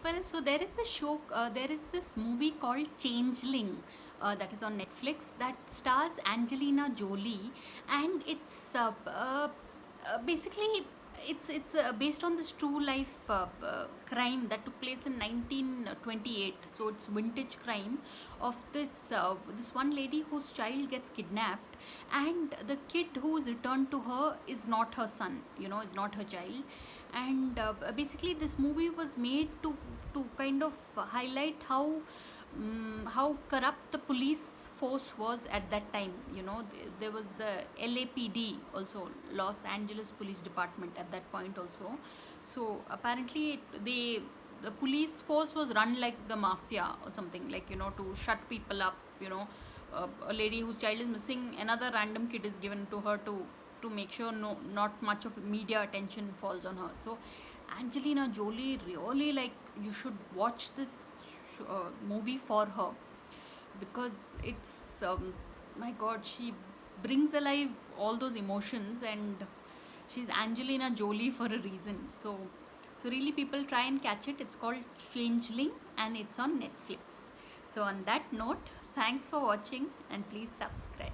people. So there is this show, there is this movie called Changeling, that is on Netflix, that stars Angelina Jolie, and basically it's based on this true life crime that took place in 1928. So it's vintage crime of this one lady whose child gets kidnapped, and the kid who is returned to her is not her son, is not her child. And basically this movie was made to kind of highlight how corrupt the police force was at that time. There was the LAPD also, Los Angeles Police Department, at that point also. So apparently the police force was run like the mafia or something, like, to shut people up. A lady whose child is missing, another random kid is given to her to make sure not much of media attention falls on her. So Angelina Jolie, really, like, you should watch this movie for her, because it's my god, she brings alive all those emotions, and she's Angelina Jolie for a reason. So really, people try and catch it. It's called Changeling, and it's on Netflix. So on that note, thanks for watching, and please subscribe.